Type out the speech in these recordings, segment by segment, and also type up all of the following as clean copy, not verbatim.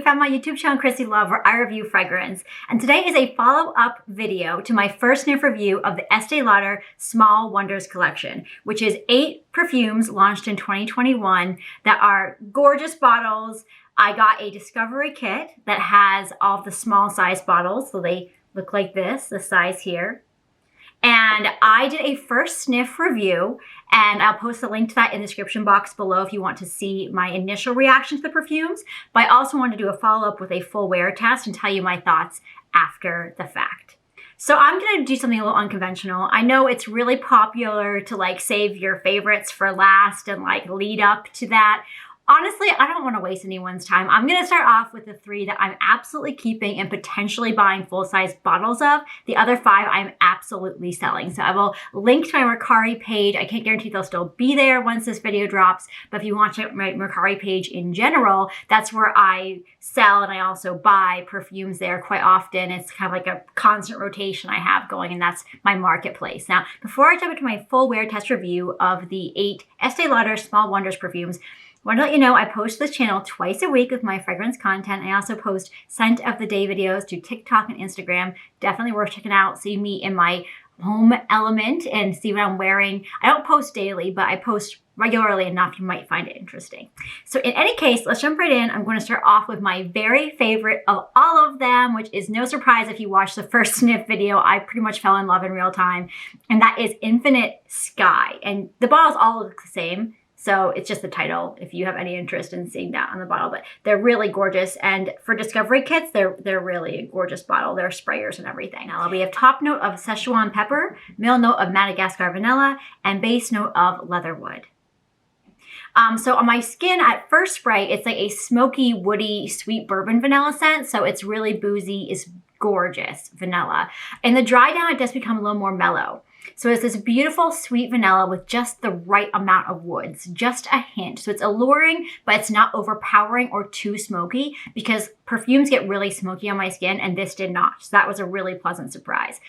found my YouTube channel, Chrissy Love, where I review fragrance. And today is a follow-up video to my First-Sniff review of the Estee Lauder Small Wonders collection, which is 8 perfumes launched in 2021 that are gorgeous bottles. I got a discovery kit that has all of the small size bottles, so they look like this, the size here. And I did a first sniff review, and I'll post a link to that in the description box below if you want to see my initial reaction to the perfumes. But I also want to do a follow-up with a full wear test and tell you my thoughts after the fact. So I'm going to do something a little unconventional. I know it's really popular to like save your favorites for last and like lead up to that. Honestly, I don't want to waste anyone's time. I'm going to start off with the 3 that I'm absolutely keeping and potentially buying full-size bottles of. The other 5 I'm absolutely selling. So I will link to my Mercari page. I can't guarantee they'll still be there once this video drops, but if you want to check my Mercari page in general, that's where I sell and I also buy perfumes there quite often. It's kind of like a constant rotation I have going, and that's my marketplace. Now, before I jump into my full wear test review of the 8 Estee Lauder Small Wonders perfumes, I want to let you know I post this channel twice a week with my fragrance content. I also post scent of the day videos to TikTok and Instagram. Definitely worth checking out. See me in my home element and see what I'm wearing. I don't post daily, but I post regularly enough you might find it interesting. So in any case, let's jump right in. I'm going to start off with my very favorite of all of them, which is no surprise if you watched the first sniff video. I pretty much fell in love in real time, and that is Infinite Sky. And the bottles all look the same. So it's just the title if you have any interest in seeing that on the bottle, but they're really gorgeous. And for discovery kits, they're really a gorgeous bottle. They're sprayers and everything. Now we have top note of Szechuan pepper, middle note of Madagascar vanilla, and base note of leatherwood. So on my skin at first spray, it's like a smoky, woody, sweet bourbon vanilla scent. So it's really boozy, it's gorgeous vanilla. In the dry down, it does become a little more mellow. So it's this beautiful sweet vanilla with just the right amount of woods, just a hint. So it's alluring, but it's not overpowering or too smoky, because perfumes get really smoky on my skin and this did not. So that was a really pleasant surprise.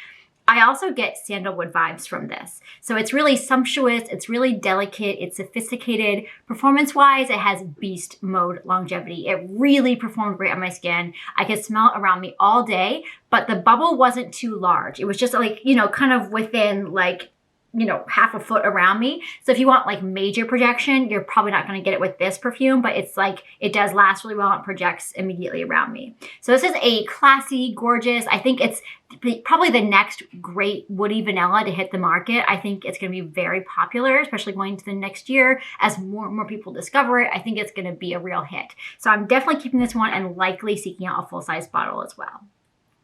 I also get sandalwood vibes from this. So it's really sumptuous, it's really delicate, it's sophisticated. Performance-wise, it has beast mode longevity. It really performed great on my skin. I could smell it around me all day, but the bubble wasn't too large. It was just like, you know, kind of within like, you know, half a foot around me. So if you want like major projection, you're probably not going to get it with this perfume, but it's like, it does last really well and projects immediately around me. So this is a classy, gorgeous, I think it's probably the next great woody vanilla to hit the market. I think it's going to be very popular, especially going into the next year as more and more people discover it. I think it's going to be a real hit. So I'm definitely keeping this one and likely seeking out a full-size bottle as well.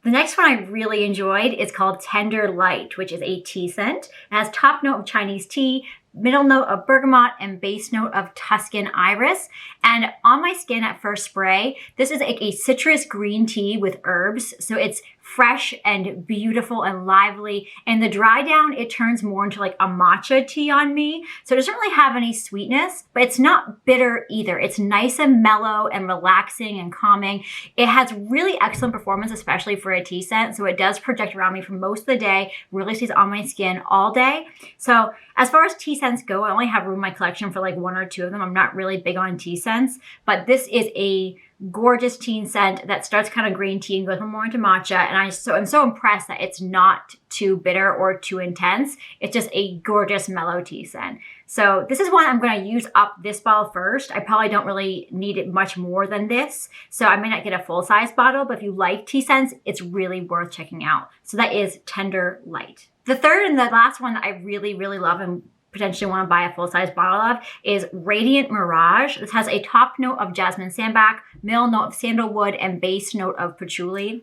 The next one I really enjoyed is called Tender Light, which is a tea scent. It has top note of Chinese tea, middle note of bergamot, and base note of Tuscan iris. And on my skin at first spray, this is like a citrus green tea with herbs. So it's fresh and beautiful and lively. And the dry down, it turns more into like a matcha tea on me. So it doesn't really have any sweetness, but it's not bitter either. It's nice and mellow and relaxing and calming. It has really excellent performance, especially for a tea scent. So it does project around me for most of the day, really stays on my skin all day. So as far as tea scents go, I only have room in my collection for like 1 or 2 of them. I'm not really big on tea scents, but this is a gorgeous tea scent that starts kind of green tea and goes more into matcha. And I'm so impressed that it's not too bitter or too intense. It's just a gorgeous mellow tea scent. So this is one I'm going to use up this bottle first. I probably don't really need it much more than this. So I may not get a full-size bottle, but if you like tea scents, it's really worth checking out. So that is Tender Light. The third and the last one that I really, really love and potentially want to buy a full-size bottle of is Radiant Mirage. This has a top note of jasmine sambac, middle note of sandalwood, and base note of patchouli.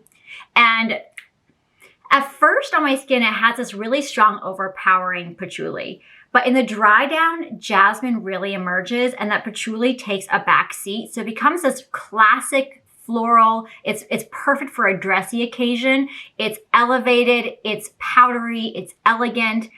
And at first on my skin, it has this really strong, overpowering patchouli. But in the dry down, jasmine really emerges and that patchouli takes a back seat. So it becomes this classic floral. It's perfect for a dressy occasion. It's elevated, it's powdery, it's elegant.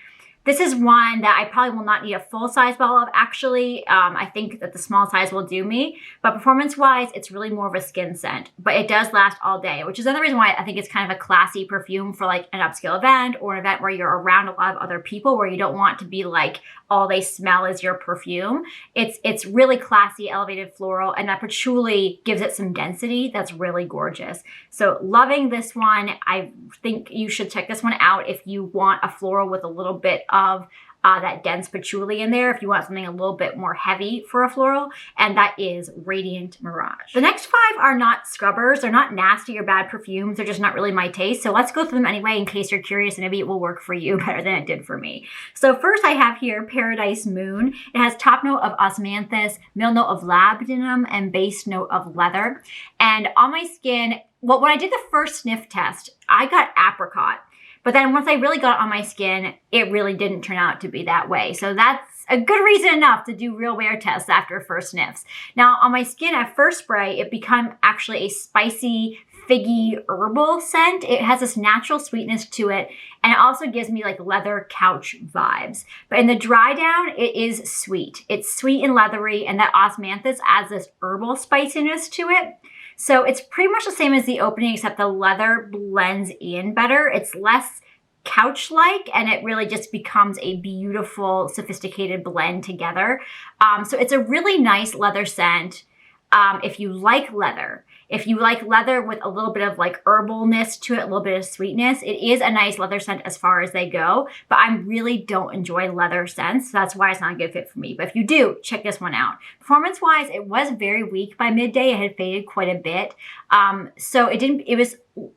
This is one that I probably will not need a full size bottle of actually. I think that the small size will do me, but performance wise, it's really more of a skin scent, but it does last all day, which is another reason why I think it's kind of a classy perfume for like an upscale event or an event where you're around a lot of other people where you don't want to be like, all they smell is your perfume. It's really classy, elevated floral, and that patchouli gives it some density that's really gorgeous. So loving this one. I think you should check this one out if you want a floral with a little bit of that dense patchouli in there, if you want something a little bit more heavy for a floral, and that is Radiant Mirage. The next 5 are not scrubbers. They're not nasty or bad perfumes. They're just not really my taste. So let's go through them anyway in case you're curious, and maybe it will work for you better than it did for me. So first I have here Paradise Moon. It has top note of osmanthus, middle note of labdanum, and base note of leather. And on my skin, well, when I did the first sniff test, I got apricot. But then once I really got it on my skin, it really didn't turn out to be that way. So that's a good reason enough to do real wear tests after first sniffs. Now on my skin at first spray, it became actually a spicy, figgy, herbal scent. It has this natural sweetness to it. And it also gives me like leather couch vibes. But in the dry down, it is sweet. It's sweet and leathery, and that osmanthus adds this herbal spiciness to it. So it's pretty much the same as the opening, except the leather blends in better. It's less couch-like, and it really just becomes a beautiful, sophisticated blend together. So it's a really nice leather scent. If you like leather. If you like leather with a little bit of like herbalness to it, a little bit of sweetness, it is a nice leather scent as far as they go, but I really don't enjoy leather scents. So that's why it's not a good fit for me. But if you do, check this one out. Performance-wise, it was very weak by midday. It had faded quite a bit. So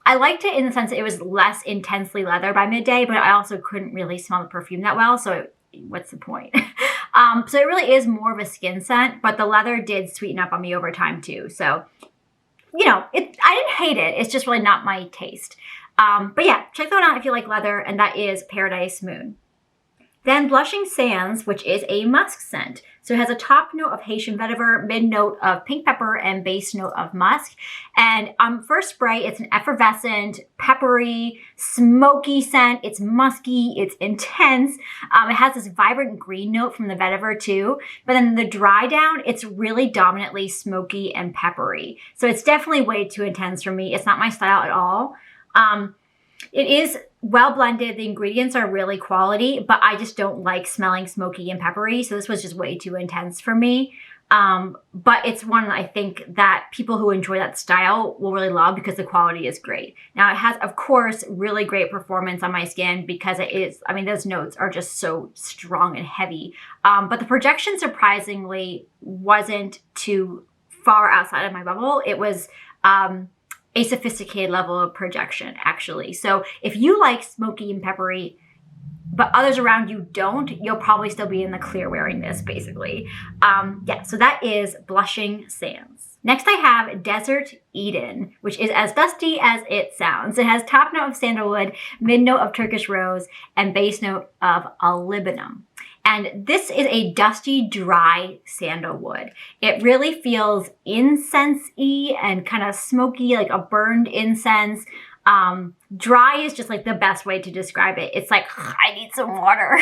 I liked it in the sense that it was less intensely leather by midday, but I also couldn't really smell the perfume that well. So what's the point? So it really is more of a skin scent, but the leather did sweeten up on me over time too. So, you know, I didn't hate it. It's just really not my taste. But yeah, check that one out if you like leather, and that is Paradise Moon. Then Blushing Sands, which is a musk scent. So it has a top note of Haitian vetiver, mid note of pink pepper, and base note of musk. And first spray, it's an effervescent, peppery, smoky scent. It's musky, it's intense. It has this vibrant green note from the vetiver too. But then the dry down, it's really dominantly smoky and peppery. So it's definitely way too intense for me. It's not my style at all. It is well blended. The ingredients are really quality, but I just don't like smelling smoky and peppery. So this was just way too intense for me. But it's one I think that people who enjoy that style will really love because the quality is great. Now it has, of course, really great performance on my skin because it is, I mean, those notes are just so strong and heavy. But the projection surprisingly wasn't too far outside of my bubble. It was, a sophisticated level of projection, actually. So if you like smoky and peppery, but others around you don't, you'll probably still be in the clear wearing this, basically. Yeah, so that is Blushing Sands. Next I have Desert Eden, which is as dusty as it sounds. It has top note of sandalwood, mid note of Turkish rose, and base note of molybdenum. And this is a dusty, dry sandalwood. It really feels incense-y and kind of smoky, like a burned incense. Dry is just like the best way to describe it. It's like, I need some water.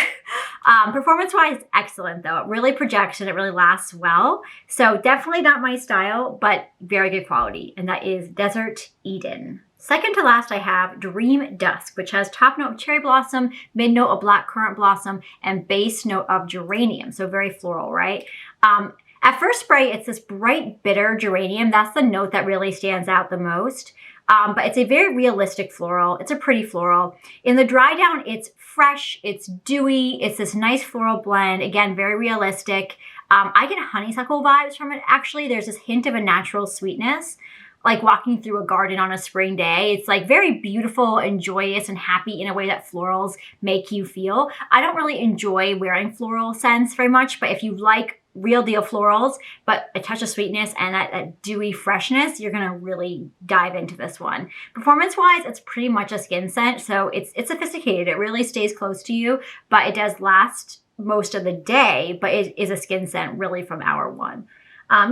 Performance-wise, excellent though. It really projects and it really lasts well. So definitely not my style, but very good quality. And that is Desert Eden. Second to last, I have Dream Dusk, which has top note of cherry blossom, mid note of black currant blossom, and base note of geranium. So very floral, right? At first spray, it's this bright, bitter geranium. That's the note that really stands out the most. But it's a very realistic floral. It's a pretty floral. In the dry down, it's fresh, it's dewy, it's this nice floral blend. Again, very realistic. I get honeysuckle vibes from it, actually. There's this hint of a natural sweetness, like walking through a garden on a spring day. It's like very beautiful and joyous and happy in a way that florals make you feel. I don't really enjoy wearing floral scents very much, but if you like real deal florals, but a touch of sweetness and that dewy freshness, you're gonna really dive into this one. Performance-wise, it's pretty much a skin scent, so it's sophisticated. It really stays close to you, but it does last most of the day, but it is a skin scent really from hour one.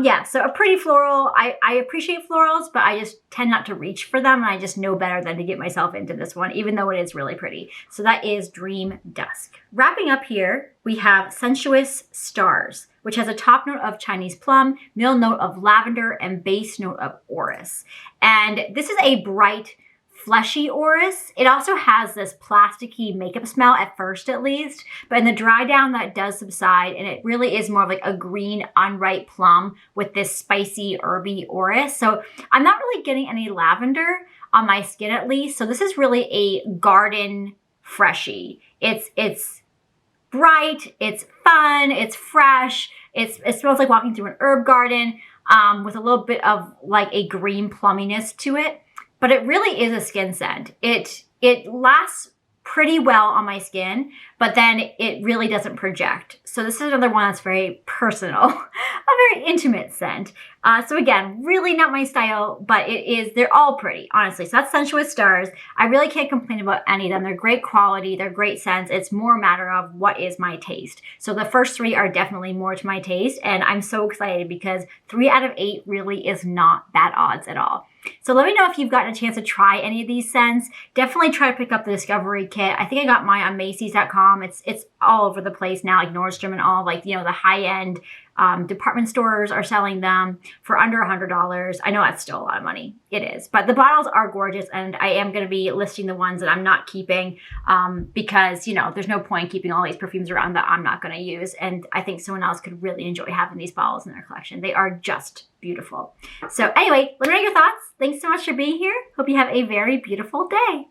Yeah, so a pretty floral. I appreciate florals, but I just tend not to reach for them, and I just know better than to get myself into this one, even though it is really pretty. So that is Dream Dusk. Wrapping up here, we have Sensuous Stars, which has a top note of Chinese plum, middle note of lavender, and base note of orris. And this is a bright, fleshy orris. It also has this plasticky makeup smell at first, at least, but in the dry down that does subside, and it really is more of like a green unripe plum with this spicy herby orris. So I'm not really getting any lavender on my skin, at least. So this is really a garden freshie. It's bright, it's fun, it's fresh. It smells like walking through an herb garden with a little bit of like a green plumminess to it. But it really is a skin scent. It lasts pretty well on my skin, but then it really doesn't project. So this is another one that's very personal, a very intimate scent. So again, really not my style, but they're all pretty, honestly. So that's Sensuous Stars. I really can't complain about any of them. They're great quality, they're great scents. It's more a matter of what is my taste. So the first 3 are definitely more to my taste, and I'm so excited because 3 out of 8 really is not bad odds at all. So let me know if you've gotten a chance to try any of these scents. Definitely try to pick up the Discovery Kit. I think I got mine on Macy's.com. It's all over the place now, like Nordstrom and all, like, you know, the high-end department stores are selling them for under $100. I know that's still a lot of money. It is. But the bottles are gorgeous, and I am going to be listing the ones that I'm not keeping because, you know, there's no point keeping all these perfumes around that I'm not going to use. And I think someone else could really enjoy having these bottles in their collection. They are just beautiful. So anyway, let me know your thoughts. Thanks so much for being here. Hope you have a very beautiful day.